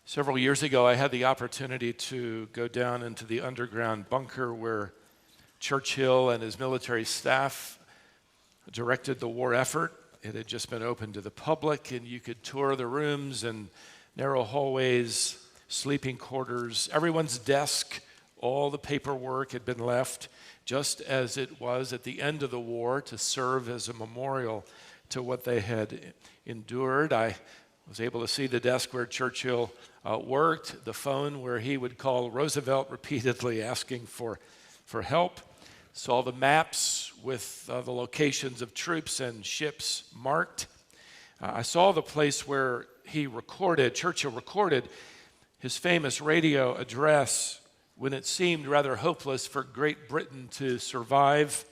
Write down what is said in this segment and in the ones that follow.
Several years ago, I had the opportunity to go down into the underground bunker where Churchill and his military staff directed the war effort. It had just been opened to the public, and you could tour the rooms and narrow hallways, sleeping quarters. Everyone's desk, all the paperwork had been left just as it was at the end of the war to serve as a memorial to what they had endured. I was able to see the desk where Churchill worked, the phone where he would call Roosevelt repeatedly asking for help. Saw the maps with the locations of troops and ships marked. I saw the place where Churchill recorded his famous radio address when it seemed rather hopeless for Great Britain to survive.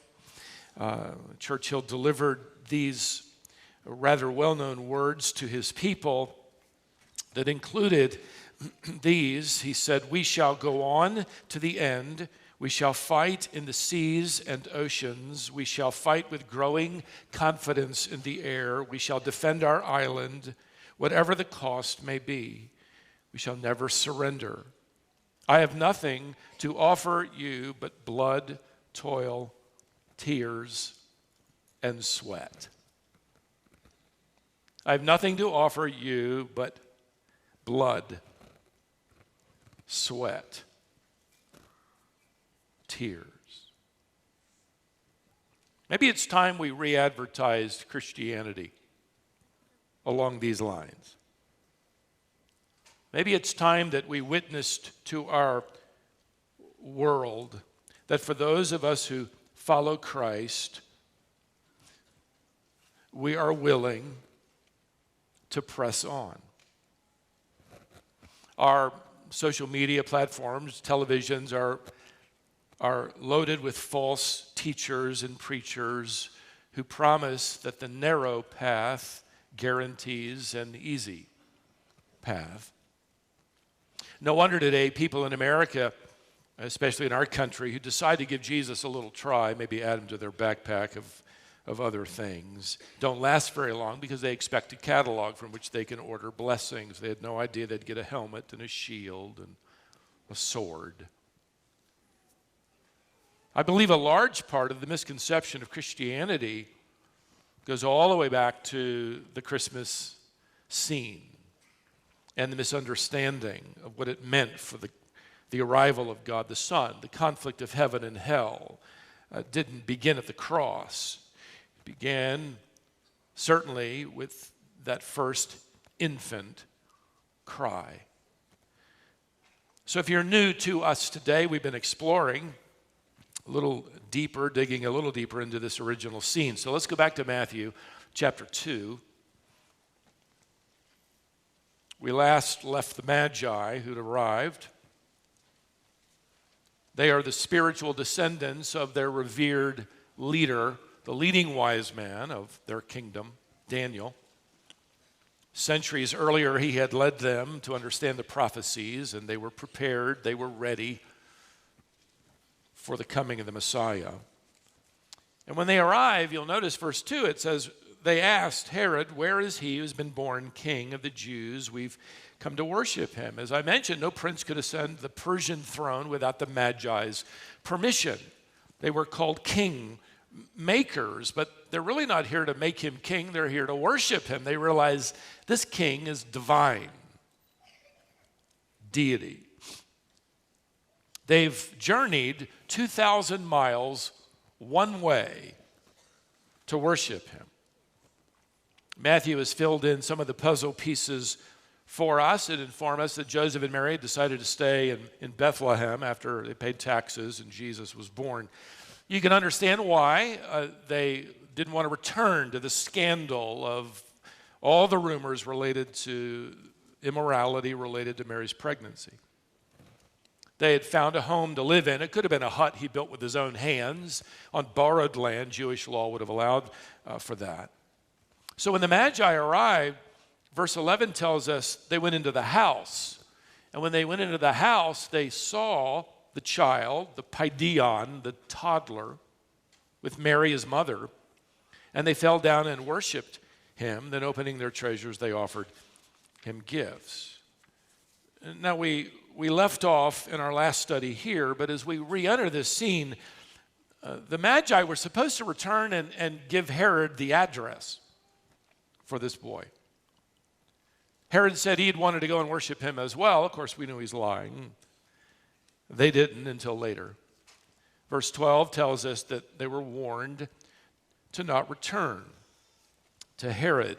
Churchill delivered these rather well-known words to his people that included these. He said, "We shall go on to the end. We shall fight in the seas and oceans. We shall fight with growing confidence in the air. We shall defend our island, whatever the cost may be. We shall never surrender. I have nothing to offer you but blood, toil, tears, and sweat. I have nothing to offer you but blood, sweat, tears." Maybe it's time we re-advertised Christianity along these lines. Maybe it's time that we witnessed to our world that for those of us who follow Christ, we are willing to press on. Our social media platforms, televisions are loaded with false teachers and preachers who promise that the narrow path guarantees an easy path. No wonder today people in America, especially in our country, who decide to give Jesus a little try, maybe add him to their backpack of other things, don't last very long because they expect a catalog from which they can order blessings. They had no idea they'd get a helmet and a shield and a sword. I believe a large part of the misconception of Christianity goes all the way back to the Christmas scene and the misunderstanding of what it meant for the arrival of God the Son. The conflict of heaven and hell didn't begin at the cross. It began certainly with that first infant cry. So if you're new to us today, we've been exploring a little deeper, digging a little deeper into this original scene. So let's go back to Matthew chapter 2. We last left the Magi who'd arrived. They are the spiritual descendants of their revered leader, the leading wise man of their kingdom, Daniel. Centuries earlier, he had led them to understand the prophecies, and they were prepared, they were ready for the coming of the Messiah. And when they arrive, you'll notice verse 2, it says, they asked Herod, "Where is he who's been born king of the Jews? We've come to worship him." As I mentioned, no prince could ascend the Persian throne without the Magi's permission. They were called king makers, but they're really not here to make him king. They're here to worship him. They realize this king is divine, deity. They've journeyed 2,000 miles one way to worship him. Matthew has filled in some of the puzzle pieces for us and informed us that Joseph and Mary decided to stay in Bethlehem after they paid taxes and Jesus was born. You can understand why they didn't want to return to the scandal of all the rumors related to immorality related to Mary's pregnancy. They had found a home to live in. It could have been a hut he built with his own hands on borrowed land. Jewish law would have allowed for that. So when the Magi arrived, verse 11 tells us they went into the house. And when they went into the house, they saw the child, the Paideon, the toddler, with Mary, his mother. And they fell down and worshiped him. Then opening their treasures, they offered him gifts. Now, we left off in our last study here, but as we re-enter this scene, the Magi were supposed to return and give Herod the address for this boy. Herod said he'd wanted to go and worship him as well. Of course, we knew he's lying. They didn't until later. Verse 12 tells us that they were warned to not return to Herod.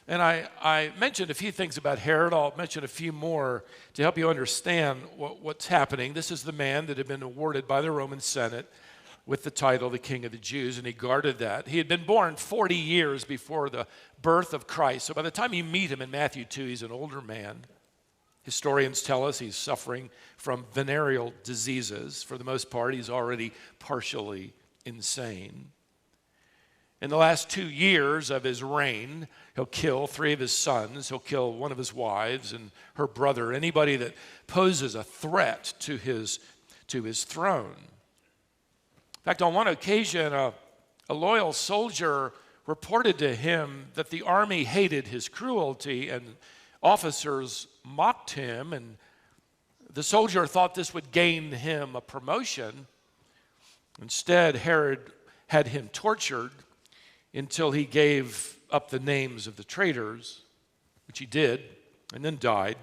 And I mentioned a few things about Herod. I'll mention a few more to help you understand what's happening. This is the man that had been awarded by the Roman Senate with the title the King of the Jews, and he guarded that. He had been born 40 years before the birth of Christ. So by the time you meet him in Matthew 2, he's an older man. Historians tell us he's suffering from venereal diseases. For the most part, he's already partially insane. In the last 2 years of his reign, he'll kill 3 of his sons. He'll kill one of his wives and her brother, anybody that poses a threat to his throne. In fact, on one occasion, a loyal soldier reported to him that the army hated his cruelty, and officers mocked him, and the soldier thought this would gain him a promotion. Instead, Herod had him tortured until he gave up the names of the traitors, which he did, and then died.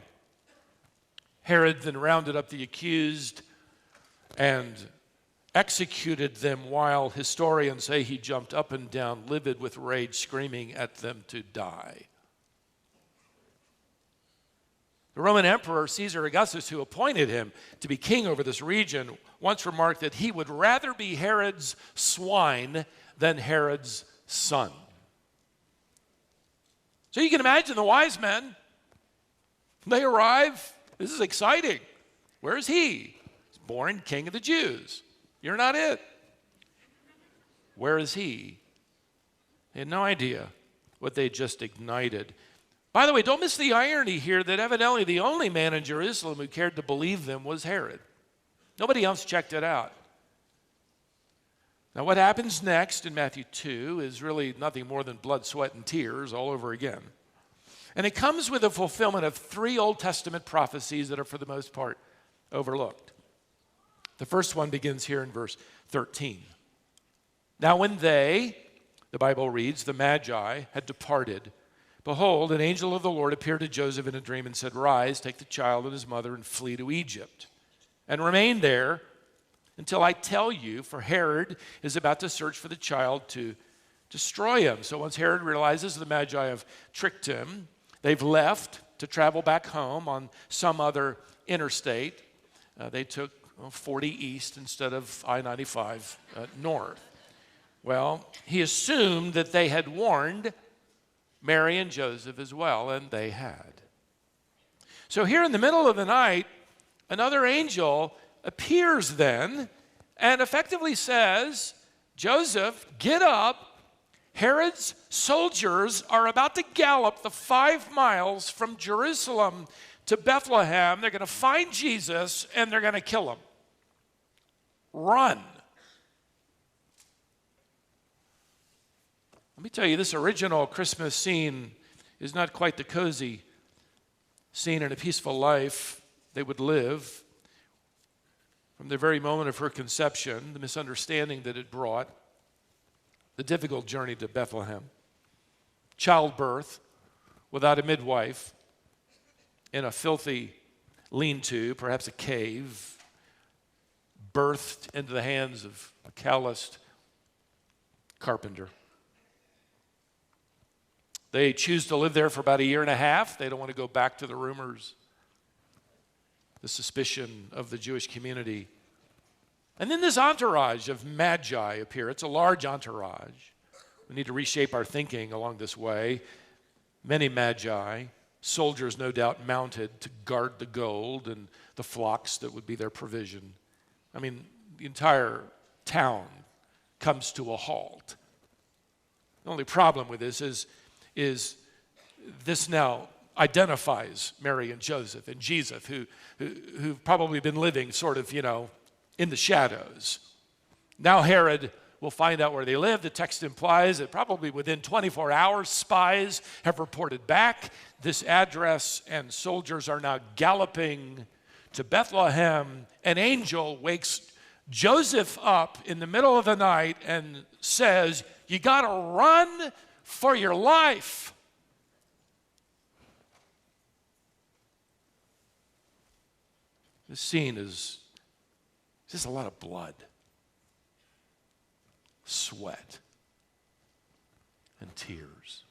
Herod then rounded up the accused and executed them, while historians say he jumped up and down, livid with rage, screaming at them to die. The Roman Emperor Caesar Augustus, who appointed him to be king over this region, once remarked that he would rather be Herod's swine than Herod's son. So you can imagine the wise men. They arrive. This is exciting. Where is he? He's born King of the Jews. You're not it. Where is he? They had no idea what they just ignited. By the way, don't miss the irony here that evidently the only man in Jerusalem who cared to believe them was Herod. Nobody else checked it out. Now, what happens next in Matthew 2 is really nothing more than blood, sweat, and tears all over again. And it comes with a fulfillment of 3 Old Testament prophecies that are, for the most part, overlooked. The first one begins here in verse 13. Now, when they, the Bible reads, the Magi, had departed, behold, an angel of the Lord appeared to Joseph in a dream and said, "Rise, take the child and his mother and flee to Egypt, and remain there until I tell you, for Herod is about to search for the child to destroy him." So once Herod realizes the Magi have tricked him, they've left to travel back home on some other interstate. They took 40 east instead of I-95 north. Well, he assumed that they had warned Mary and Joseph as well, and they had. So here in the middle of the night, another angel appears then and effectively says, "Joseph, get up. Herod's soldiers are about to gallop the 5 miles from Jerusalem to Bethlehem. They're going to find Jesus and they're going to kill him. Run." Let me tell you, this original Christmas scene is not quite the cozy scene in a peaceful life they would live. From the very moment of her conception, the misunderstanding that it brought, the difficult journey to Bethlehem, childbirth without a midwife, in a filthy lean-to, perhaps a cave, birthed into the hands of a calloused carpenter. They choose to live there for about 1.5 years. They don't want to go back to the rumors, the suspicion of the Jewish community. And then this entourage of Magi appear. It's a large entourage. We need to reshape our thinking along this way. Many Magi, soldiers no doubt mounted to guard the gold and the flocks that would be their provision. I mean, the entire town comes to a halt. The only problem with this is this now identifies Mary and Joseph and Jesus, who've probably been living sort of, in the shadows. Now Herod we'll find out where they live. The text implies that probably within 24 hours, spies have reported back this address, and soldiers are now galloping to Bethlehem. An angel wakes Joseph up in the middle of the night and says, "You got to run for your life." This scene is just a lot of blood, sweat, and tears.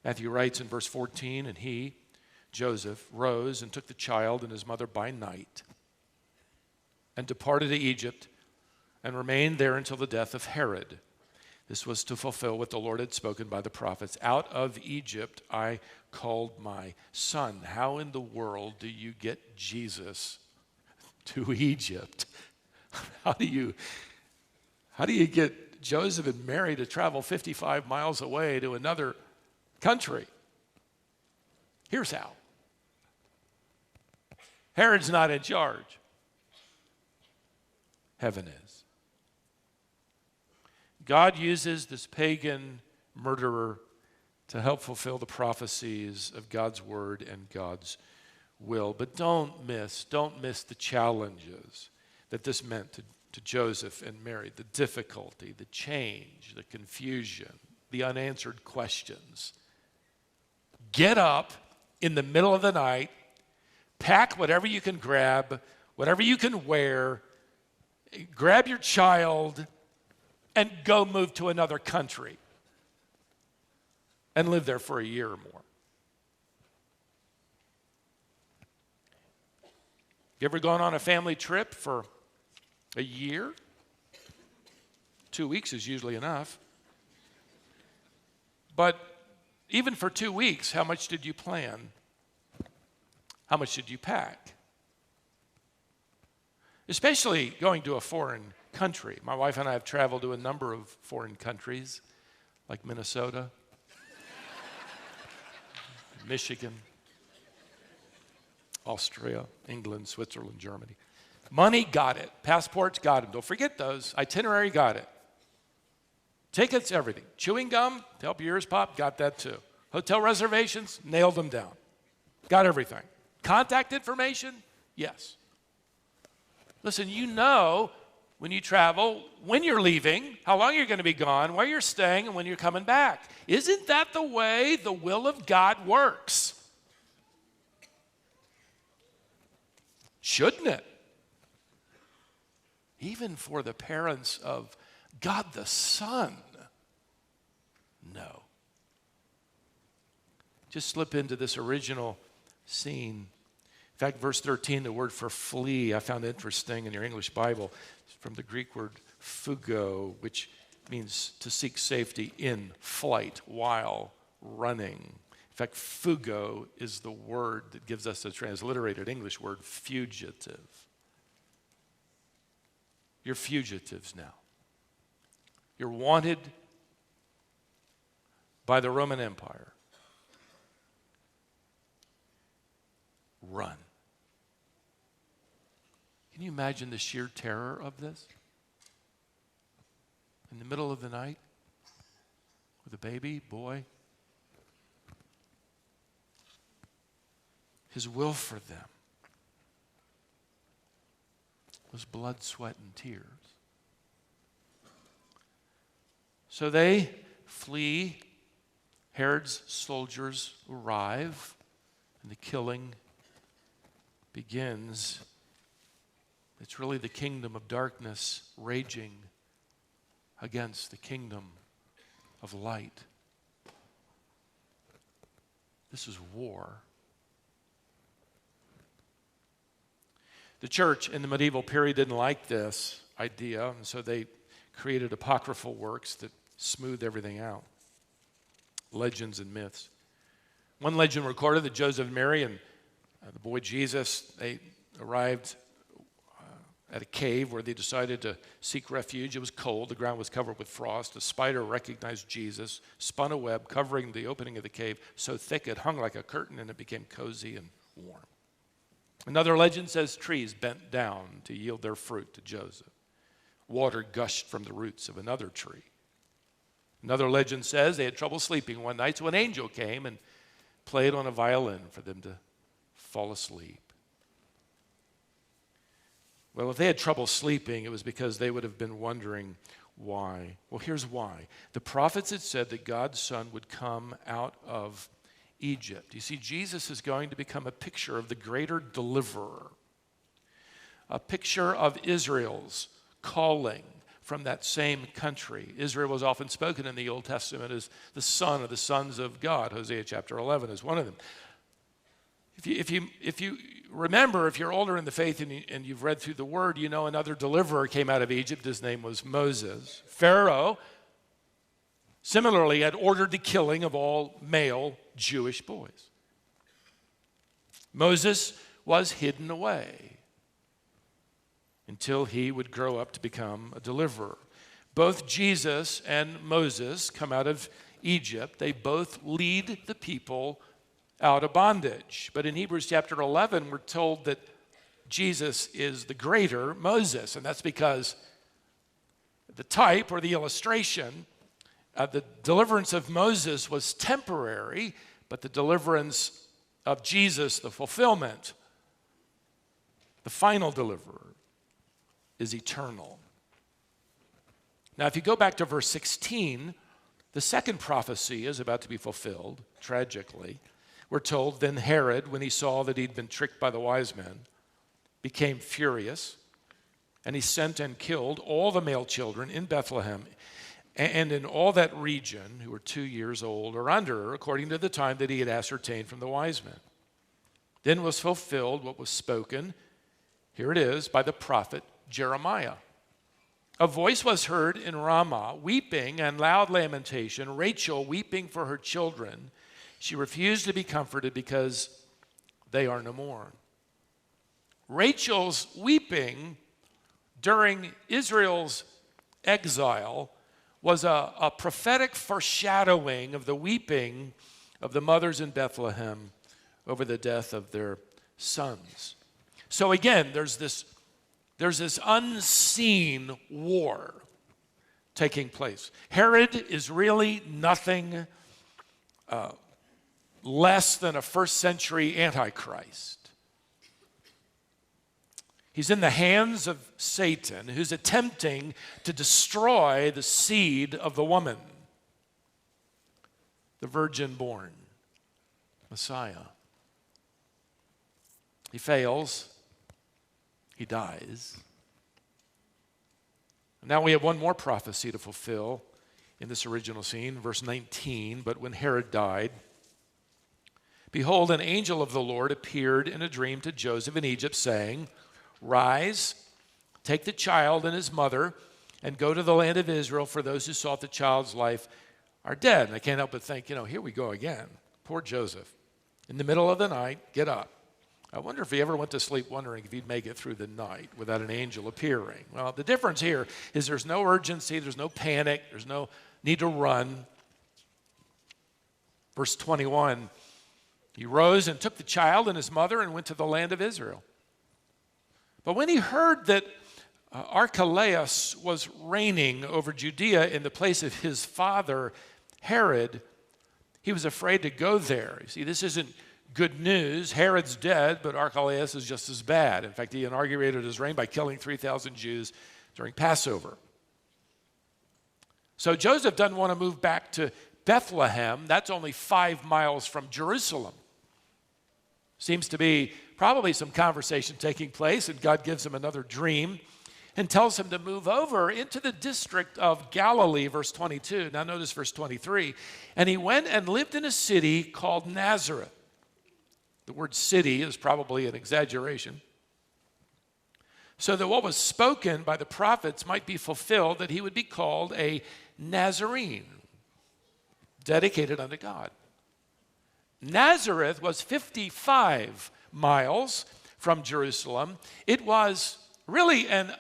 Matthew writes in verse 14, "And he, Joseph, rose and took the child and his mother by night and departed to Egypt and remained there until the death of Herod. This was to fulfill what the Lord had spoken by the prophets. Out of Egypt I called my son." How in the world do you get Jesus to Egypt? How do you get Joseph and Mary to travel 55 miles away to another country? Here's how. Herod's not in charge. Heaven is. God uses this pagan murderer to help fulfill the prophecies of God's word and God's will. But don't miss the challenges that this meant to Joseph and Mary, the difficulty, the change, the confusion, the unanswered questions. Get up in the middle of the night, pack whatever you can grab, whatever you can wear, grab your child, and go move to another country and live there for a year or more. You ever gone on a family trip for a year? 2 weeks is usually enough. But even for 2 weeks, how much did you plan? How much did you pack? Especially going to a foreign country. My wife and I have traveled to a number of foreign countries, like Minnesota, Michigan, Austria, England, Switzerland, Germany. Money, got it. Passports, got it. Don't forget those. Itinerary, got it. Tickets, everything. Chewing gum to help your ears pop, got that too. Hotel reservations, nailed them down. Got everything. Contact information, yes. Listen, you know when you travel, when you're leaving, how long you're going to be gone, where you're staying, and when you're coming back. Isn't that the way the will of God works? Shouldn't it? Even for the parents of God the Son. No. Just slip into this original scene. In fact, verse 13, the word for flee, I found interesting in your English Bible. It's from the Greek word phugo, which means to seek safety in flight while running. In fact, phugo is the word that gives us the transliterated English word fugitive. You're fugitives now. You're wanted by the Roman Empire. Run. Can you imagine the sheer terror of this? In the middle of the night, with a baby, boy. His will for them was blood, sweat, and tears. So they flee. Herod's soldiers arrive, and the killing begins. It's really the kingdom of darkness raging against the kingdom of light. This is war. The church in the medieval period didn't like this idea, and so they created apocryphal works that smoothed everything out. Legends and myths. One legend recorded that Joseph and Mary and the boy Jesus, they arrived at a cave where they decided to seek refuge. It was cold. The ground was covered with frost. A spider recognized Jesus, spun a web covering the opening of the cave so thick it hung like a curtain, and it became cozy and warm. Another legend says trees bent down to yield their fruit to Joseph. water gushed from the roots of another tree. Another legend says they had trouble sleeping one night, so an angel came and played on a violin for them to fall asleep. Well, if they had trouble sleeping, it was because they would have been wondering why. Well, here's why. The prophets had said that God's Son would come out of Egypt. You see, Jesus is going to become a picture of the greater deliverer, a picture of Israel's calling from that same country. Israel was often spoken in the Old Testament as the son of the sons of God. Hosea chapter 11 is one of them. If you remember, if you're older in the faith and you've read through the Word, you know another deliverer came out of Egypt. His name was Moses. Pharaoh similarly had ordered the killing of all male Jewish boys. Moses was hidden away until he would grow up to become a deliverer. Both Jesus and Moses come out of Egypt. They both lead the people out of bondage. But in Hebrews chapter 11, we're told that Jesus is the greater Moses, and that's because the type or the illustration, the deliverance of Moses was temporary, but the deliverance of Jesus, the fulfillment, the final deliverer, is eternal. Now, if you go back to verse 16, the second prophecy is about to be fulfilled, tragically. We're told, then Herod, when he saw that he'd been tricked by the wise men, became furious, and he sent and killed all the male children in Bethlehem and in all that region who were 2 years old or under, according to the time that he had ascertained from the wise men. Then was fulfilled what was spoken, here it is, by the prophet Jeremiah. A voice was heard in Ramah, weeping and loud lamentation, Rachel weeping for her children. She refused to be comforted because they are no more. Rachel's weeping during Israel's exile was a prophetic foreshadowing of the weeping of the mothers in Bethlehem over the death of their sons. So again, there's this unseen war taking place. Herod is really nothing less than a first century Antichrist. He's in the hands of Satan, who's attempting to destroy the seed of the woman, the virgin-born Messiah. He fails. He dies. Now we have one more prophecy to fulfill in this original scene, verse 19. But when Herod died, behold, an angel of the Lord appeared in a dream to Joseph in Egypt, saying, rise, take the child and his mother, and go to the land of Israel, for those who sought the child's life are dead. And I can't help but think, here we go again. Poor Joseph. In the middle of the night, get up. I wonder if he ever went to sleep wondering if he'd make it through the night without an angel appearing. Well, the difference here is there's no urgency, there's no panic, there's no need to run. Verse 21, he rose and took the child and his mother and went to the land of Israel. But when he heard that Archelaus was reigning over Judea in the place of his father Herod, he was afraid to go there. You see, this isn't good news. Herod's dead, but Archelaus is just as bad. In fact, he inaugurated his reign by killing 3,000 Jews during Passover. So Joseph doesn't want to move back to Bethlehem. That's only 5 miles from Jerusalem. Seems to be probably some conversation taking place, and God gives him another dream and tells him to move over into the district of Galilee, verse 22. Now notice verse 23. And he went and lived in a city called Nazareth. The word city is probably an exaggeration. So that what was spoken by the prophets might be fulfilled, that he would be called a Nazarene, dedicated unto God. Nazareth was 55 miles from Jerusalem. It was really an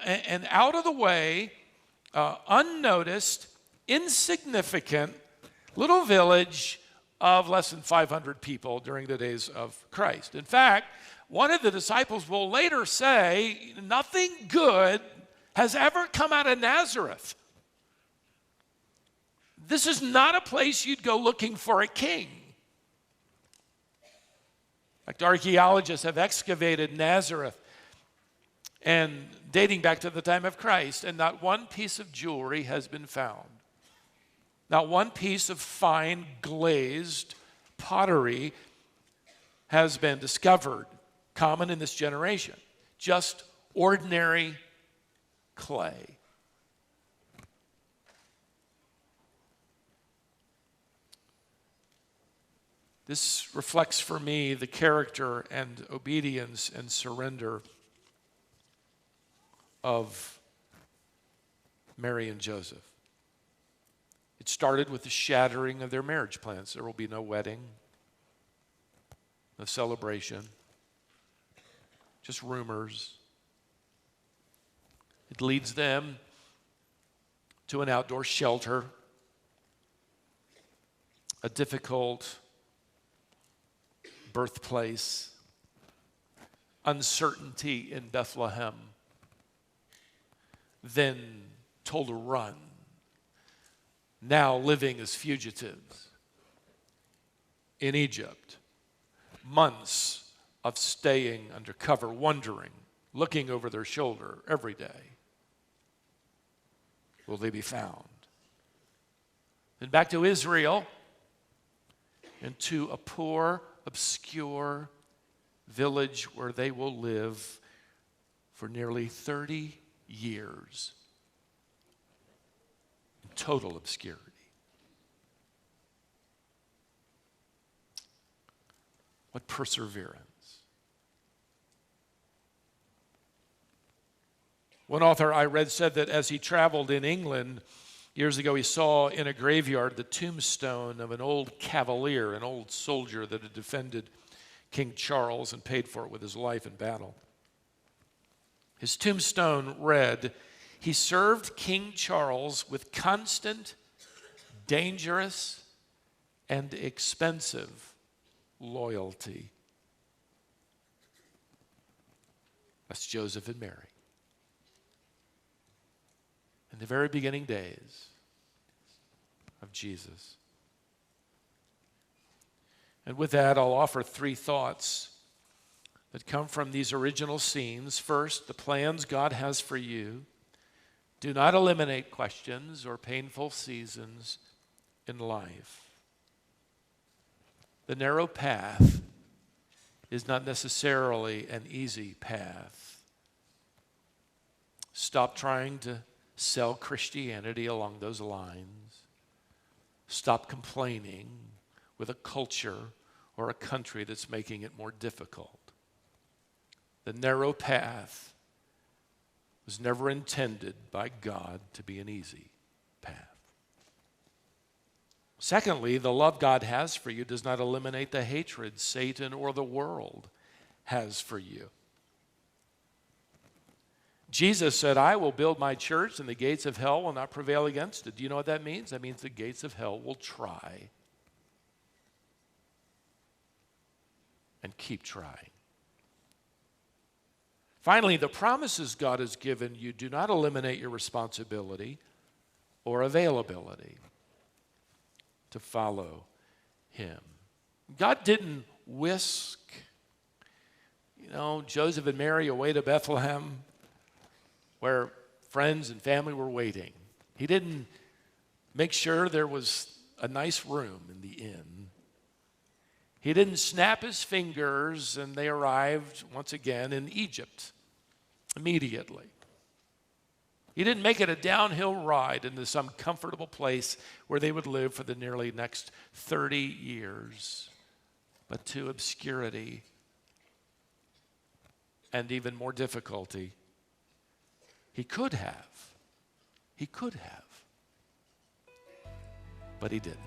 out-of-the-way, unnoticed, insignificant little village of less than 500 people during the days of Christ. In fact, one of the disciples will later say, nothing good has ever come out of Nazareth. This is not a place you'd go looking for a king. In fact, archaeologists have excavated Nazareth and dating back to the time of Christ, and not one piece of jewelry has been found. Not one piece of fine glazed pottery has been discovered, common in this generation. Just ordinary clay. This reflects for me the character and obedience and surrender of Mary and Joseph. It started with the shattering of their marriage plans. There will be no wedding, no celebration, just rumors. It leads them to an outdoor shelter, a difficult birthplace, uncertainty in Bethlehem, then told to run, now living as fugitives in Egypt, months of staying under cover, wondering, looking over their shoulder every day. Will they be found? Then back to Israel and to a poor, obscure village where they will live for nearly 30 years in total obscurity. What perseverance. One author I read said that as he traveled in England years ago, he saw in a graveyard the tombstone of an old cavalier, an old soldier that had defended King Charles and paid for it with his life in battle. His tombstone read, "He served King Charles with constant, dangerous, and expensive loyalty." That's Joseph and Mary. In the very beginning days of Jesus. And with that, I'll offer three thoughts that come from these original scenes. First, the plans God has for you do not eliminate questions or painful seasons in life. The narrow path is not necessarily an easy path. Stop trying to sell Christianity along those lines. Stop complaining with a culture or a country that's making it more difficult. The narrow path was never intended by God to be an easy path. Secondly, the love God has for you does not eliminate the hatred Satan or the world has for you. Jesus said, "I will build my church and the gates of hell will not prevail against it." Do you know what that means? That means the gates of hell will try and keep trying. Finally, the promises God has given you do not eliminate your responsibility or availability to follow Him. God didn't whisk, Joseph and Mary away to Bethlehem where friends and family were waiting. He didn't make sure there was a nice room in the inn. He didn't snap his fingers and they arrived once again in Egypt immediately. He didn't make it a downhill ride into some comfortable place where they would live for the nearly next 30 years, but to obscurity and even more difficulty. He could have, but he didn't.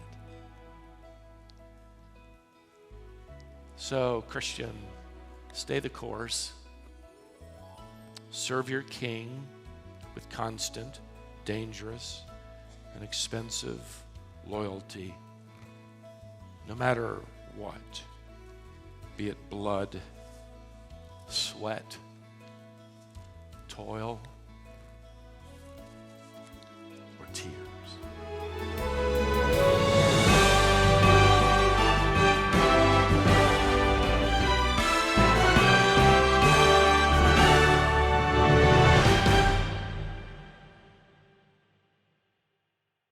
So, Christian, stay the course. Serve your King with constant, dangerous, and expensive loyalty, no matter what, be it blood, sweat, toil,